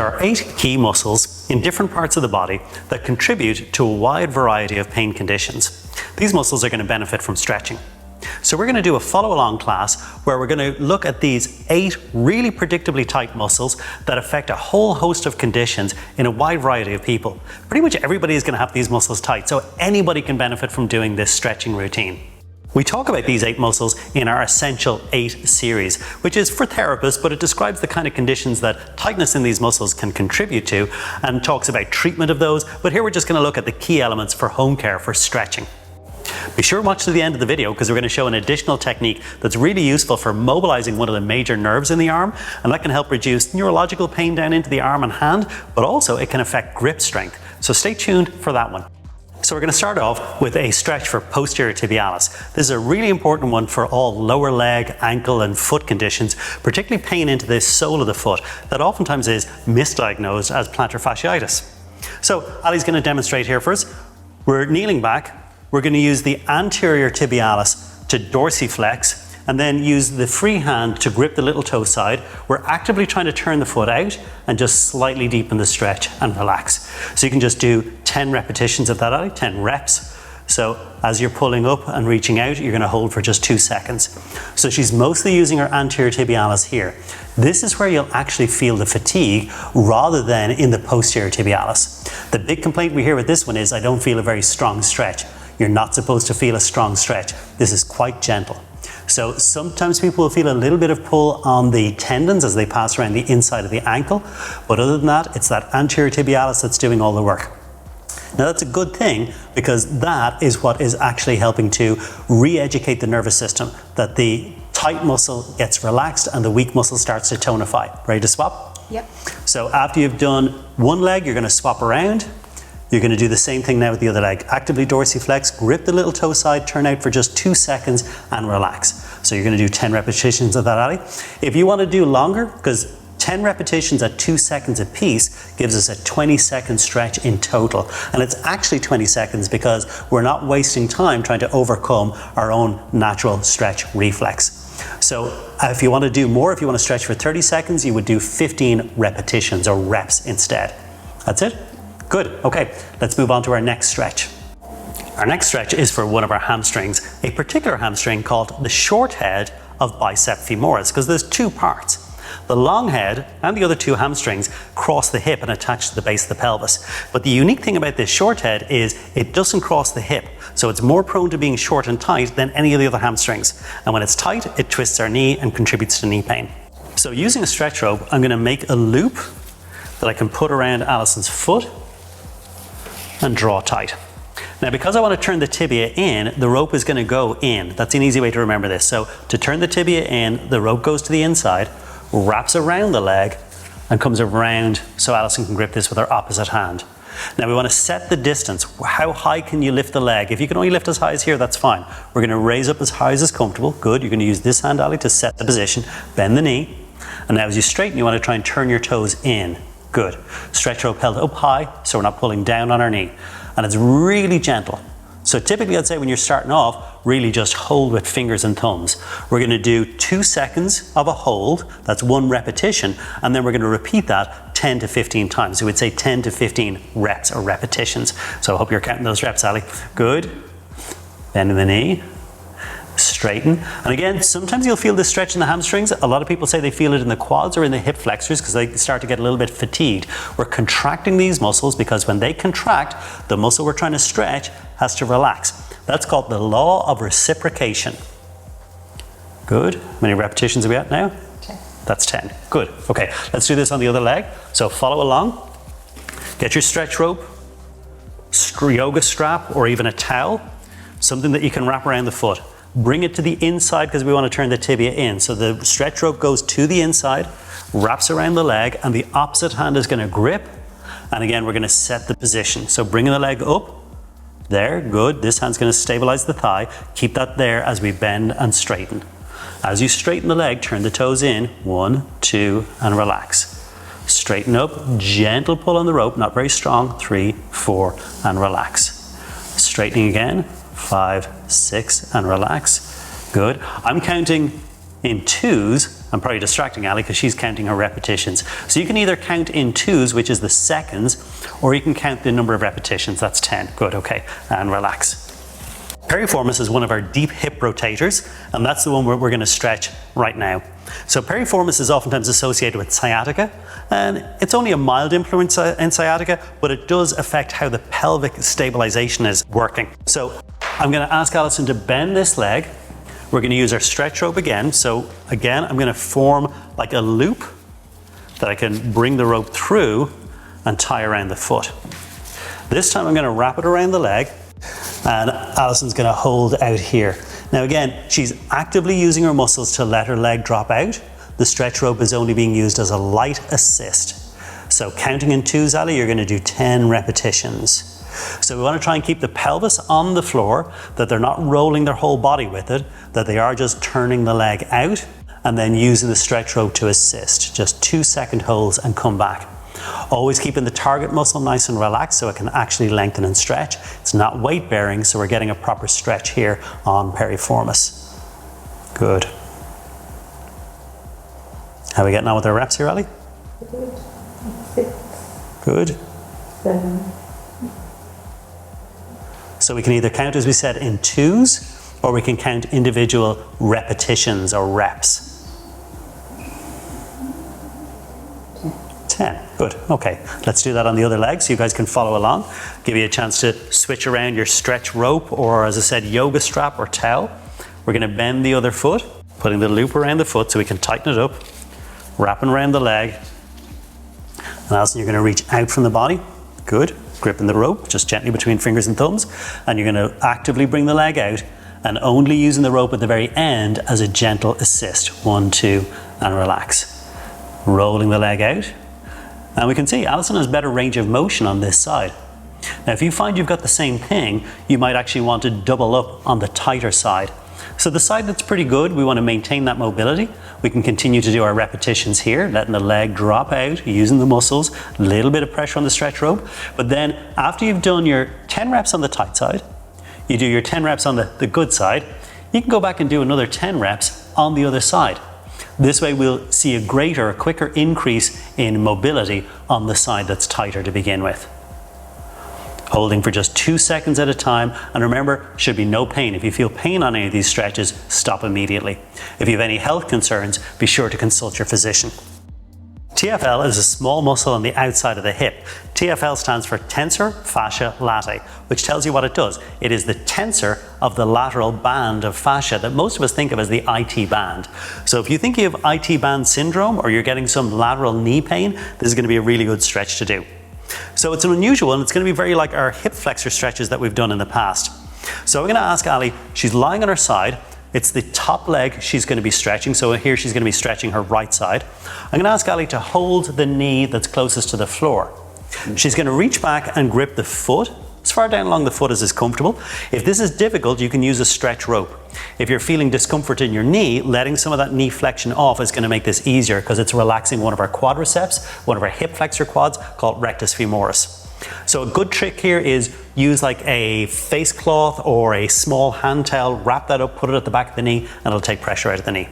There are 8 key muscles in different parts of the body that contribute to a wide variety of pain conditions. These muscles are going to benefit from stretching. So we're going to do a follow-along class where we're going to look at these 8 really predictably tight muscles that affect a whole host of conditions in a wide variety of people. Pretty much everybody is going to have these muscles tight, so anybody can benefit from doing this stretching routine. We talk about these 8 muscles in our Essential 8 series, which is for therapists, but it describes the kind of conditions that tightness in these muscles can contribute to and talks about treatment of those. But here we're just going to look at the key elements for home care for stretching. Be sure to watch to the end of the video because we're going to show an additional technique that's really useful for mobilizing one of the major nerves in the arm, and that can help reduce neurological pain down into the arm and hand, but also it can affect grip strength. So stay tuned for that one. So we're going to start off with a stretch for posterior tibialis. This is a really important one for all lower leg, ankle and foot conditions, particularly pain into the sole of the foot that oftentimes is misdiagnosed as plantar fasciitis. So Ali's going to demonstrate here for us. We're kneeling back. We're going to use the anterior tibialis to dorsiflex and then use the free hand to grip the little toe side. We're actively trying to turn the foot out and just slightly deepen the stretch and relax. So you can just do 10 repetitions of that, Ali, 10 reps. So as you're pulling up and reaching out, you're going to hold for just 2 seconds. So she's mostly using her anterior tibialis here. This is where you'll actually feel the fatigue rather than in the posterior tibialis. The big complaint we hear with this one is, I don't feel a very strong stretch. You're not supposed to feel a strong stretch. This is quite gentle. So sometimes people will feel a little bit of pull on the tendons as they pass around the inside of the ankle, but other than that, it's that anterior tibialis that's doing all the work. Now that's a good thing because that is what is actually helping to re-educate the nervous system, that the tight muscle gets relaxed and the weak muscle starts to tonify. Ready to swap? Yep. So after you've done one leg, you're going to swap around. You're going to do the same thing now with the other leg. Actively dorsiflex, grip the little toe side, turn out for just 2 seconds and relax. So you're going to do 10 repetitions of that, Ali. If you want to do longer, because 10 repetitions at 2 seconds a piece gives us a 20-second stretch in total. And it's actually 20 seconds because we're not wasting time trying to overcome our own natural stretch reflex. So if you want to do more, if you want to stretch for 30 seconds, you would do 15 repetitions or reps instead. That's it? Good. Okay, let's move on to our next stretch. Our next stretch is for one of our hamstrings, a particular hamstring called the short head of bicep femoris, because there's 2 parts. The long head and the other 2 hamstrings cross the hip and attach to the base of the pelvis. But the unique thing about this short head is it doesn't cross the hip, so it's more prone to being short and tight than any of the other hamstrings. And when it's tight, it twists our knee and contributes to knee pain. So using a stretch rope, I'm going to make a loop that I can put around Alison's foot and draw tight. Now because I want to turn the tibia in, the rope is going to go in. That's an easy way to remember this. So to turn the tibia in, the rope goes to the inside, wraps around the leg and comes around so Alison can grip this with her opposite hand. Now we want to set the distance. How high can you lift the leg? If you can only lift as high as here, that's fine. We're going to raise up as high as is comfortable. Good. You're going to use this hand, Ali, to set the position. Bend the knee. And now as you straighten, you want to try and turn your toes in. Good. Stretch rope held up high so we're not pulling down on our knee. And it's really gentle. So typically I'd say when you're starting off, really just hold with fingers and thumbs. We're going to do 2 seconds of a hold. That's 1 repetition. And then we're going to repeat that 10 to 15 times. So we'd say 10 to 15 reps or repetitions. So I hope you're counting those reps, Ali. Good. Bend the knee. Straighten. And again, sometimes you'll feel this stretch in the hamstrings. A lot of people say they feel it in the quads or in the hip flexors because they start to get a little bit fatigued. We're contracting these muscles because when they contract, the muscle we're trying to stretch has to relax. That's called the law of reciprocation. Good. How many repetitions are we at now? 10. That's 10. Good. Okay, let's do this on the other leg. So follow along. Get your stretch rope, yoga strap, or even a towel, something that you can wrap around the foot. Bring it to the inside because we want to turn the tibia in. So the stretch rope goes to the inside, wraps around the leg, and the opposite hand is going to grip. And again, we're going to set the position. So bringing the leg up, there, good. This hand's going to stabilize the thigh. Keep that there as we bend and straighten. As you straighten the leg, turn the toes in. 1, 2, and relax. Straighten up, gentle pull on the rope, not very strong. 3, 4, and relax. Straightening again. 5, 6, and relax. Good. I'm counting in 2s I'm probably distracting Ali because she's counting her repetitions. So you can either count in twos, which is the seconds, or you can count the number of repetitions. That's 10. Good, okay. And relax. Piriformis is one of our deep hip rotators, and that's the one we're going to stretch right now. So piriformis is oftentimes associated with sciatica, and it's only a mild influence in sciatica, but it does affect how the pelvic stabilization is working. So I'm going to ask Alison to bend this leg. We're going to use our stretch rope again. So again, I'm going to form like a loop that I can bring the rope through and tie around the foot. This time I'm going to wrap it around the leg, and Alison's going to hold out here. Now again, she's actively using her muscles to let her leg drop out. The stretch rope is only being used as a light assist. So counting in twos, Ali, you're going to do 10 repetitions. So we want to try and keep the pelvis on the floor, that they're not rolling their whole body with it, that they are just turning the leg out and then using the stretch rope to assist. Just 2-second holds and come back. Always keeping the target muscle nice and relaxed so it can actually lengthen and stretch. It's not weight bearing, so we're getting a proper stretch here on piriformis. Good. How are we getting on with our reps here, Ali? Good. 6. Good. 7. So we can either count, as we said, in twos, or we can count individual repetitions or reps. 10. Good. Okay. Let's do that on the other leg so you guys can follow along. Give you a chance to switch around your stretch rope or, as I said, yoga strap or towel. We're going to bend the other foot, putting the loop around the foot so we can tighten it up, wrapping around the leg. And Alison, you're going to reach out from the body. Good. Gripping the rope just gently between fingers and thumbs. And you're going to actively bring the leg out and only using the rope at the very end as a gentle assist. 1, 2, and relax. Rolling the leg out. And we can see Alison has better range of motion on this side. Now if you find you've got the same thing, you might actually want to double up on the tighter side. So the side that's pretty good, we want to maintain that mobility. We can continue to do our repetitions here, letting the leg drop out, using the muscles, a little bit of pressure on the stretch rope. But then after you've done your 10 reps on the tight side, you do your 10 reps on the good side, you can go back and do another 10 reps on the other side. This way we'll see a quicker increase in mobility on the side that's tighter to begin with. Holding for just 2 seconds at a time, and remember, should be no pain. If you feel pain on any of these stretches, stop immediately. If you have any health concerns, be sure to consult your physician. TFL is a small muscle on the outside of the hip. TFL stands for tensor fascia latae, which tells you what it does. It is the tensor of the lateral band of fascia that most of us think of as the IT band. So if you think you have IT band syndrome or you're getting some lateral knee pain, this is going to be a really good stretch to do. So it's an unusual and it's going to be very like our hip flexor stretches that we've done in the past. So we're going to ask Ali, she's lying on her side. It's the top leg she's going to be stretching. So here she's going to be stretching her right side. I'm going to ask Ali to hold the knee that's closest to the floor. She's going to reach back and grip the foot as far down along the foot as is comfortable. If this is difficult, you can use a stretch rope. If you're feeling discomfort in your knee, letting some of that knee flexion off is going to make this easier because it's relaxing one of our quadriceps, one of our hip flexor quads called rectus femoris. So a good trick here is use like a face cloth or a small hand towel, wrap that up, put it at the back of the knee, and it'll take pressure out of the knee.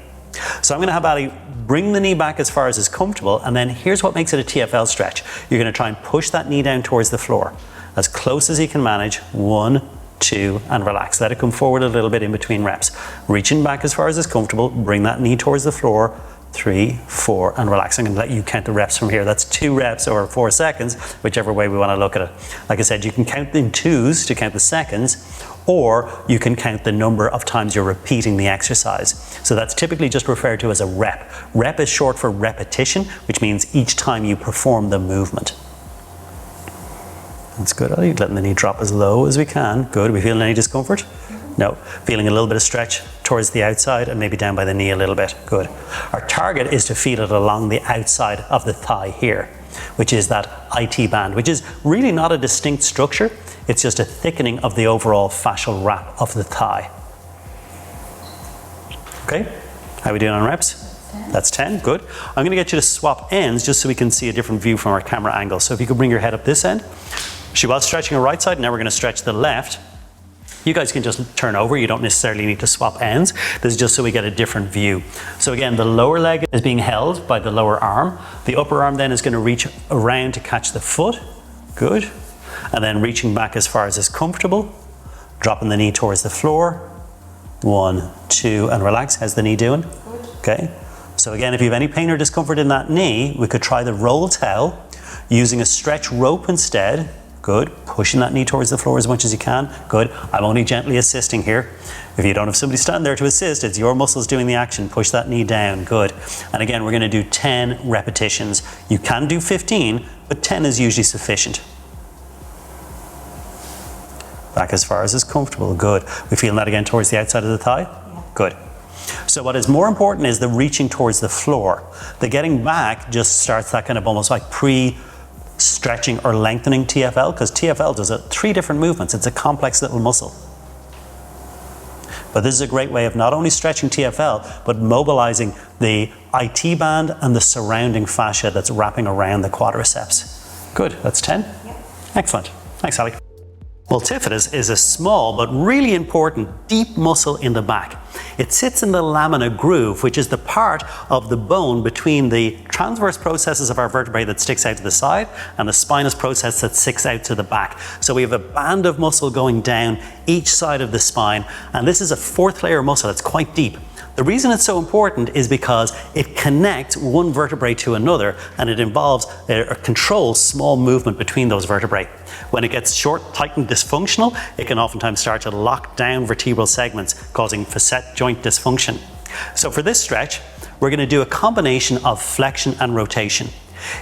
So I'm going to have Ali bring the knee back as far as is comfortable, and then here's what makes it a TFL stretch. You're going to try and push that knee down towards the floor as close as you can manage. 1, 2, and relax. Let it come forward a little bit in between reps. Reaching back as far as is comfortable, bring that knee towards the floor. 3, 4, and relax. I'm going to let you count the reps from here. That's 2 reps or 4 seconds, whichever way we want to look at it. Like I said, you can count in twos to count the seconds, or you can count the number of times you're repeating the exercise. So that's typically just referred to as a rep. Rep is short for repetition, which means each time you perform the movement. That's good, Ali. Letting the knee drop as low as we can. Good. Are we feeling any discomfort? No. Feeling a little bit of stretch towards the outside and maybe down by the knee a little bit. Good. Our target is to feel it along the outside of the thigh here, which is that IT band, which is really not a distinct structure. It's just a thickening of the overall fascial wrap of the thigh. Okay. How are we doing on reps? That's 10. Good. I'm going to get you to swap ends just so we can see a different view from our camera angle. So if you could bring your head up this end. She was stretching her right side. Now we're going to stretch the left. You guys can just turn over. You don't necessarily need to swap ends. This is just so we get a different view. So again, the lower leg is being held by the lower arm. The upper arm then is going to reach around to catch the foot. Good. And then reaching back as far as is comfortable. Dropping the knee towards the floor. 1, 2, and relax. How's the knee doing? Okay. So again, if you have any pain or discomfort in that knee, we could try the roll towel using a stretch rope instead. Good. Pushing that knee towards the floor as much as you can. Good. I'm only gently assisting here. If you don't have somebody stand there to assist, it's your muscles doing the action. Push that knee down. Good. And again, we're going to do 10 repetitions. You can do 15, but 10 is usually sufficient. Back as far as is comfortable. Good. We feeling that again towards the outside of the thigh? Yeah. Good. So what is more important is the reaching towards the floor. The getting back just starts that kind of almost like pre-stretching or lengthening TFL, because TFL does 3 different movements. It's a complex little muscle. But this is a great way of not only stretching TFL, but mobilizing the IT band and the surrounding fascia that's wrapping around the quadriceps. Good. That's 10? Yep. Excellent. Thanks, Ali. Multifidus is a small but really important deep muscle in the back. It sits in the lamina groove, which is the part of the bone between the transverse processes of our vertebrae that sticks out to the side and the spinous process that sticks out to the back. So we have a band of muscle going down each side of the spine, and this is a 4th layer muscle. It's quite deep. The reason it's so important is because it connects one vertebrae to another, and it involves or controls small movement between those vertebrae. When it gets short, tightened, dysfunctional, it can oftentimes start to lock down vertebral segments, causing facet joint dysfunction. So for this stretch, we're going to do a combination of flexion and rotation.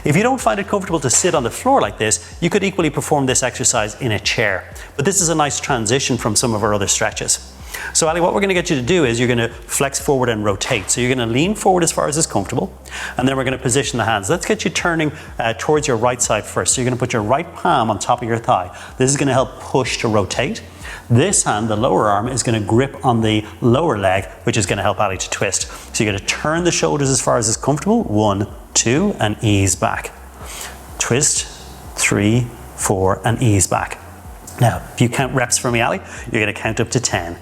If you don't find it comfortable to sit on the floor like this, you could equally perform this exercise in a chair. But this is a nice transition from some of our other stretches. So Ali, what we're going to get you to do is you're going to flex forward and rotate. So you're going to lean forward as far as is comfortable, and then we're going to position the hands. Let's get you turning towards your right side first. So you're going to put your right palm on top of your thigh. This is going to help push to rotate. This hand, the lower arm, is going to grip on the lower leg, which is going to help Ali to twist. So you're going to turn the shoulders as far as is comfortable. 1, 2, and ease back. Twist, 3, 4, and ease back. Now, if you count reps for me, Ali, you're going to count up to 10.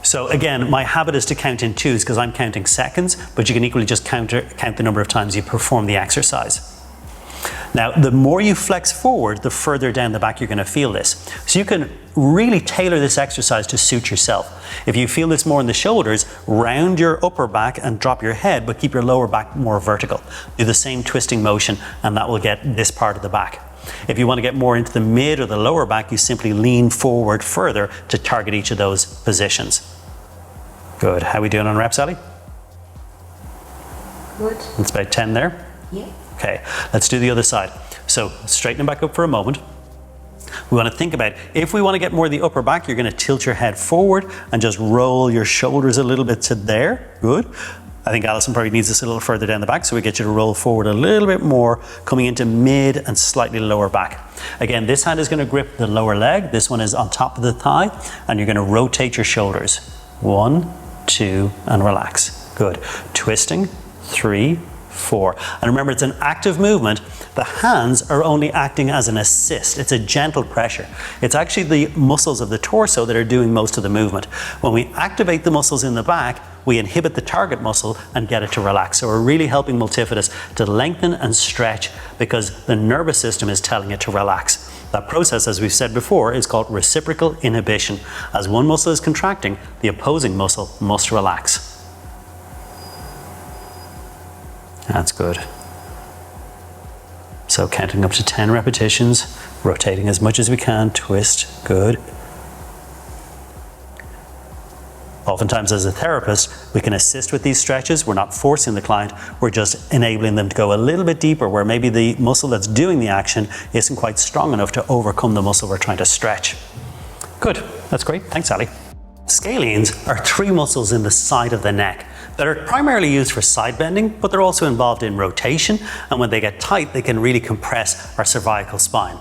So again, my habit is to count in 2s because I'm counting seconds, but you can equally just count the number of times you perform the exercise. Now, the more you flex forward, the further down the back you're going to feel this. So you can really tailor this exercise to suit yourself. If you feel this more in the shoulders, round your upper back and drop your head, but keep your lower back more vertical. Do the same twisting motion, and that will get this part of the back. If you want to get more into the mid or the lower back, you simply lean forward further to target each of those positions. Good. How are we doing on reps, Ali? Good. It's about 10 there. Yeah. Okay, let's do the other side. So straightening back up for a moment. We want to think about, if we want to get more of the upper back, you're going to tilt your head forward and just roll your shoulders a little bit to there. Good. I think Alison probably needs this a little further down the back, so we get you to roll forward a little bit more, coming into mid and slightly lower back. Again, this hand is going to grip the lower leg. This one is on top of the thigh, and you're going to rotate your shoulders. 1, 2, and relax. Good. Twisting. 3, 4. And remember, it's an active movement. The hands are only acting as an assist. It's a gentle pressure. It's actually the muscles of the torso that are doing most of the movement. When we activate the muscles in the back, we inhibit the target muscle and get it to relax. So we're really helping multifidus to lengthen and stretch because the nervous system is telling it to relax. That process, as we've said before, is called reciprocal inhibition. As one muscle is contracting, the opposing muscle must relax. That's good. So counting up to 10 repetitions, rotating as much as we can, twist, good. Oftentimes as a therapist, we can assist with these stretches. We're not forcing the client, we're just enabling them to go a little bit deeper where maybe the muscle that's doing the action isn't quite strong enough to overcome the muscle we're trying to stretch. Good, that's great, thanks Ali. Scalenes are 3 muscles in the side of the neck that are primarily used for side bending, but they're also involved in rotation, and when they get tight, they can really compress our cervical spine.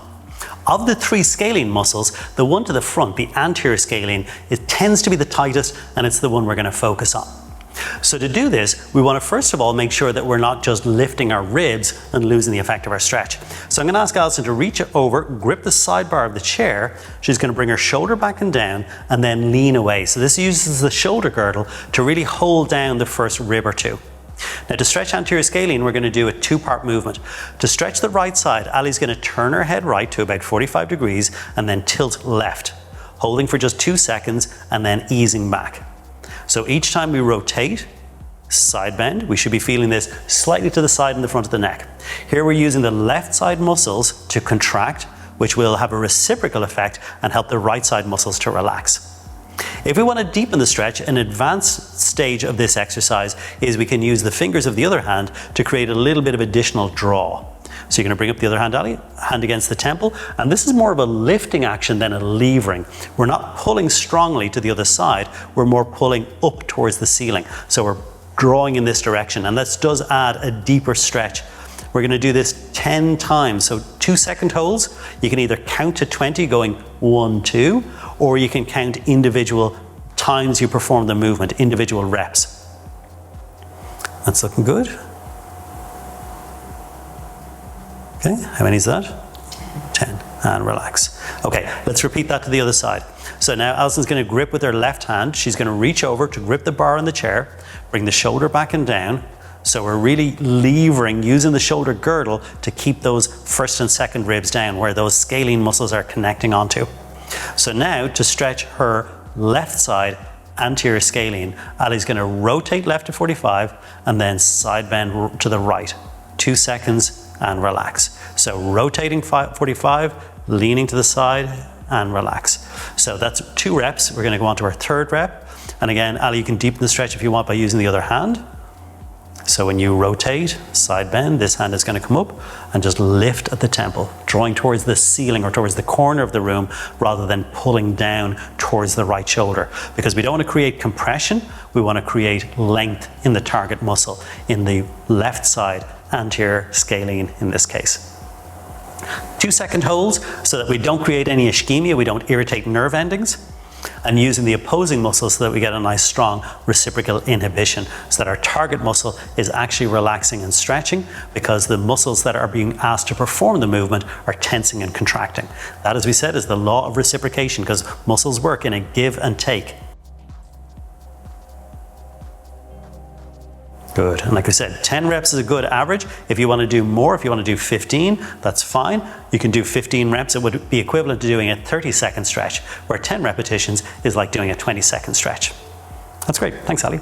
Of the 3 scalene muscles, the one to the front, the anterior scalene, it tends to be the tightest, and it's the one we're going to focus on. So to do this, we want to first of all make sure that we're not just lifting our ribs and losing the effect of our stretch. So I'm going to ask Alison to reach over, grip the sidebar of the chair. She's going to bring her shoulder back and down and then lean away. So this uses the shoulder girdle to really hold down the first rib or two. Now to stretch anterior scalene, we're going to do a two-part movement. To stretch the right side, Ali's going to turn her head right to about 45 degrees and then tilt left, holding for just 2 seconds and then easing back. So each time we rotate, side bend, we should be feeling this slightly to the side and the front of the neck. Here we're using the left side muscles to contract, which will have a reciprocal effect and help the right side muscles to relax. If we want to deepen the stretch, an advanced stage of this exercise is we can use the fingers of the other hand to create a little bit of additional draw. So you're going to bring up the other hand, Ali, hand against the temple, and this is more of a lifting action than a levering. We're not pulling strongly to the other side, we're more pulling up towards the ceiling. So we're drawing in this direction, and this does add a deeper stretch. We're going to do this 10 times, so 2-second holds. You can either count to 20 going 1, 2, or you can count individual times you perform the movement, individual reps. That's looking good. Okay, how many is that? 10, and relax. Okay, let's repeat that to the other side. So now Alison's going to grip with her left hand. She's going to reach over to grip the bar in the chair, bring the shoulder back and down. So we're really levering, using the shoulder girdle to keep those first and second ribs down where those scalene muscles are connecting onto. So now to stretch her left side anterior scalene, Ali's going to rotate left to 45 and then side bend to the right. 2 seconds and relax. So rotating 45, leaning to the side and relax. So that's 2 reps. We're going to go on to our 3rd rep. And again, Ali, you can deepen the stretch if you want by using the other hand. So when you rotate, side bend, this hand is going to come up and just lift at the temple, drawing towards the ceiling or towards the corner of the room rather than pulling down towards the right shoulder. Because we don't want to create compression, we want to create length in the target muscle, in the left side anterior scalene in this case. 2-second holds so that we don't create any ischemia, we don't irritate nerve endings, and using the opposing muscle so that we get a nice strong reciprocal inhibition so that our target muscle is actually relaxing and stretching because the muscles that are being asked to perform the movement are tensing and contracting. That, as we said, is the law of reciprocation because muscles work in a give and take. Good, and like we said, 10 reps is a good average. If you want to do more, if you want to do 15, that's fine. You can do 15 reps, it would be equivalent to doing a 30-second stretch, where 10 repetitions is like doing a 20-second stretch. That's great, thanks Ali.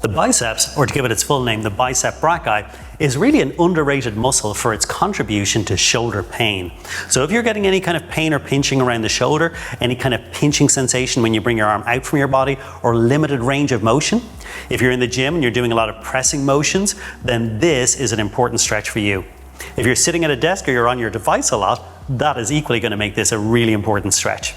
The biceps, or to give it its full name, the bicep brachii, is really an underrated muscle for its contribution to shoulder pain. So if you're getting any kind of pain or pinching around the shoulder, any kind of pinching sensation when you bring your arm out from your body, or limited range of motion, if you're in the gym and you're doing a lot of pressing motions, then this is an important stretch for you. If you're sitting at a desk or you're on your device a lot, that is equally going to make this a really important stretch.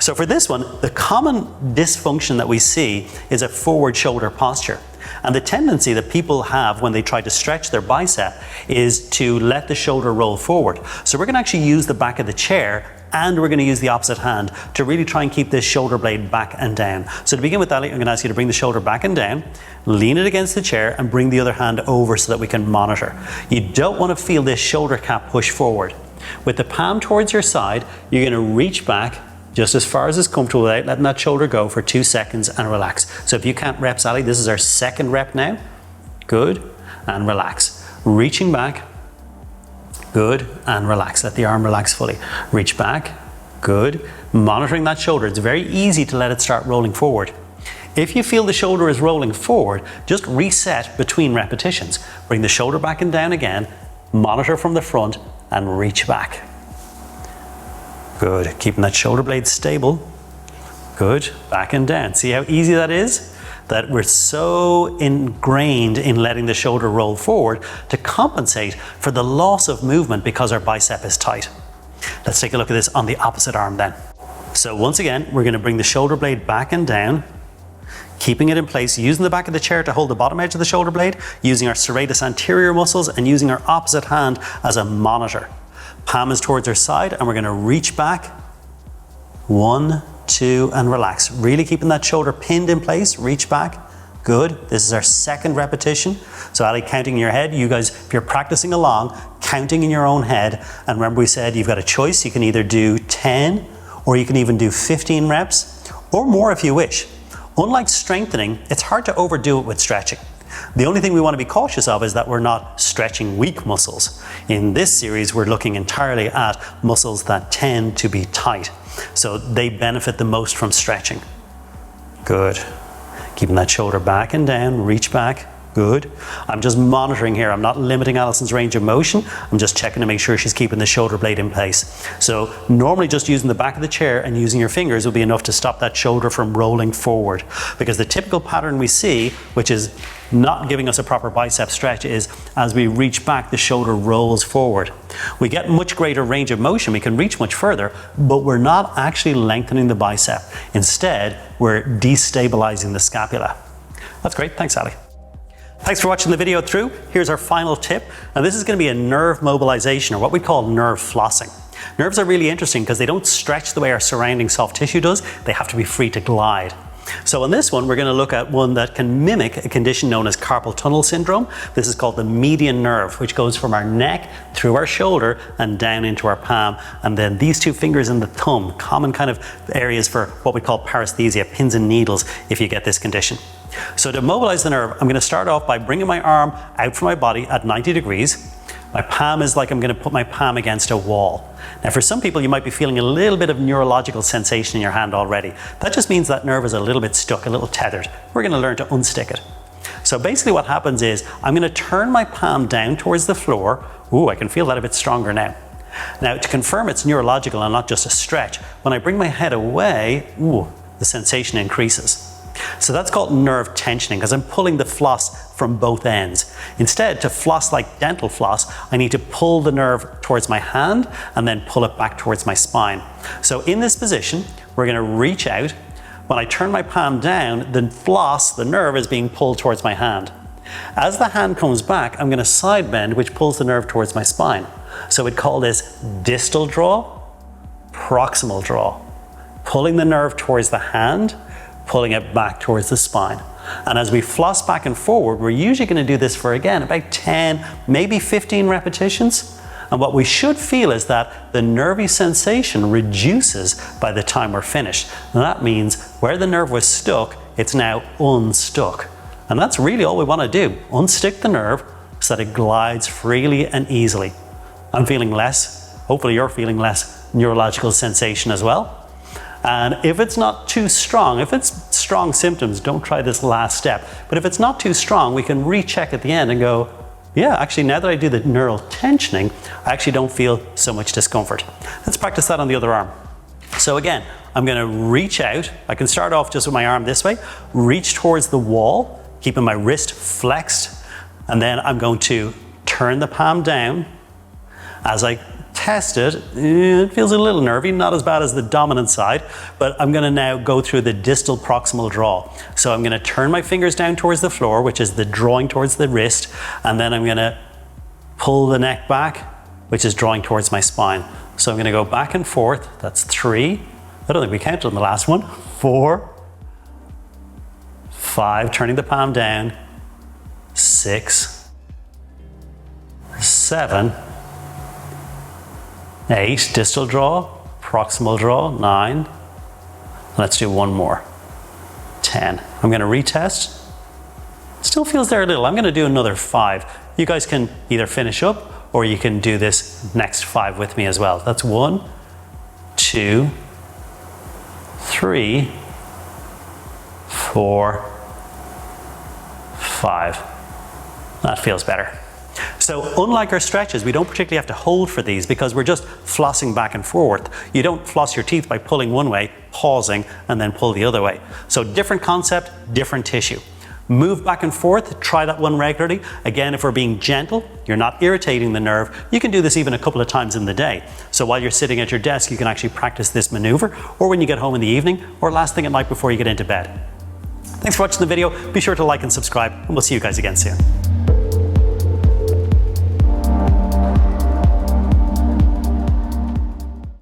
So for this one, the common dysfunction that we see is a forward shoulder posture. And the tendency that people have when they try to stretch their bicep is to let the shoulder roll forward. So we're going to actually use the back of the chair and we're going to use the opposite hand to really try and keep this shoulder blade back and down. So to begin with, Ali, I'm going to ask you to bring the shoulder back and down, lean it against the chair and bring the other hand over so that we can monitor. You don't want to feel this shoulder cap push forward. With the palm towards your side, you're going to reach back just as far as is comfortable without letting that shoulder go for 2 seconds and relax. So if you count reps, Ali, this is our 2nd rep now. Good, and relax. Reaching back, good, and relax. Let the arm relax fully. Reach back, good. Monitoring that shoulder. It's very easy to let it start rolling forward. If you feel the shoulder is rolling forward, just reset between repetitions. Bring the shoulder back and down again, monitor from the front, and reach back. Good, keeping that shoulder blade stable. Good, back and down. See how easy that is? That we're so ingrained in letting the shoulder roll forward to compensate for the loss of movement because our bicep is tight. Let's take a look at this on the opposite arm then. So once again, we're going to bring the shoulder blade back and down, keeping it in place, using the back of the chair to hold the bottom edge of the shoulder blade, using our serratus anterior muscles and using our opposite hand as a monitor. Palm is towards our side and we're going to reach back. 1, 2, and relax. Really keeping that shoulder pinned in place. Reach back. Good. This is our second repetition. So Ali, counting in your head, you guys, if you're practicing along, counting in your own head, and remember we said you've got a choice. You can either do 10 or you can even do 15 reps or more if you wish. Unlike strengthening, it's hard to overdo it with stretching. The only thing we want to be cautious of is that we're not stretching weak muscles. In this series, we're looking entirely at muscles that tend to be tight. So they benefit the most from stretching. Good. Keeping that shoulder back and down, reach back. Good. I'm just monitoring here. I'm not limiting Alison's range of motion. I'm just checking to make sure she's keeping the shoulder blade in place. So normally just using the back of the chair and using your fingers will be enough to stop that shoulder from rolling forward. Because the typical pattern we see, which is not giving us a proper bicep stretch, is as we reach back, the shoulder rolls forward. We get much greater range of motion. We can reach much further, but we're not actually lengthening the bicep. Instead, we're destabilizing the scapula. That's great. Thanks, Ali. Thanks for watching the video through. Here's our final tip. Now this is going to be a nerve mobilization, or what we call nerve flossing. Nerves are really interesting because they don't stretch the way our surrounding soft tissue does. They have to be free to glide. So on this one, we're going to look at one that can mimic a condition known as carpal tunnel syndrome. This is called the median nerve, which goes from our neck through our shoulder and down into our palm. And then these two fingers and the thumb, common kind of areas for what we call paresthesia, pins and needles, if you get this condition. So to mobilize the nerve, I'm going to start off by bringing my arm out from my body at 90 degrees. My palm is like I'm going to put my palm against a wall. Now for some people you might be feeling a little bit of neurological sensation in your hand already. That just means that nerve is a little bit stuck, a little tethered. We're going to learn to unstick it. So basically what happens is I'm going to turn my palm down towards the floor. Ooh, I can feel that a bit stronger now. Now to confirm it's neurological and not just a stretch, when I bring my head away, ooh, the sensation increases. So that's called nerve tensioning because I'm pulling the floss from both ends. Instead, to floss like dental floss, I need to pull the nerve towards my hand and then pull it back towards my spine. So in this position, we're going to reach out. When I turn my palm down, the floss, the nerve, is being pulled towards my hand. As the hand comes back, I'm going to side bend, which pulls the nerve towards my spine. So we'd call this distal draw, proximal draw. Pulling the nerve towards the hand, pulling it back towards the spine. And as we floss back and forward, we're usually going to do this for, again, about 10, maybe 15 repetitions. And what we should feel is that the nervy sensation reduces by the time we're finished. And that means where the nerve was stuck, it's now unstuck. And that's really all we want to do. Unstick the nerve so that it glides freely and easily. I'm feeling less, hopefully you're feeling less neurological sensation as well. And if it's not too strong, if it's strong symptoms, don't try this last step. But if it's not too strong, we can recheck at the end and go, yeah, actually now that I do the neural tensioning, I actually don't feel so much discomfort. Let's practice that on the other arm. So again, I'm going to reach out. I can start off just with my arm this way, reach towards the wall, keeping my wrist flexed. And then I'm going to turn the palm down. As I test it, it feels a little nervy, not as bad as the dominant side, but I'm going to now go through the distal proximal draw. So I'm going to turn my fingers down towards the floor, which is the drawing towards the wrist, and then I'm going to pull the neck back, which is drawing towards my spine. So I'm going to go back and forth. That's 3. I don't think we counted on the last one. 4, 5, turning the palm down. 6, 7, 8, distal draw, proximal draw, 9. Let's do one more. 10. I'm going to retest. Still feels there a little. I'm going to do another 5. You guys can either finish up or you can do this next 5 with me as well. That's 1, 2, 3, 4, 5. That feels better. So unlike our stretches, we don't particularly have to hold for these because we're just flossing back and forth. You don't floss your teeth by pulling one way, pausing, and then pull the other way. So different concept, different tissue. Move back and forth, try that one regularly. Again, if we're being gentle, you're not irritating the nerve, you can do this even a couple of times in the day. So while you're sitting at your desk, you can actually practice this maneuver, or when you get home in the evening, or last thing at night before you get into bed. Thanks for watching the video. Be sure to like and subscribe, and we'll see you guys again soon.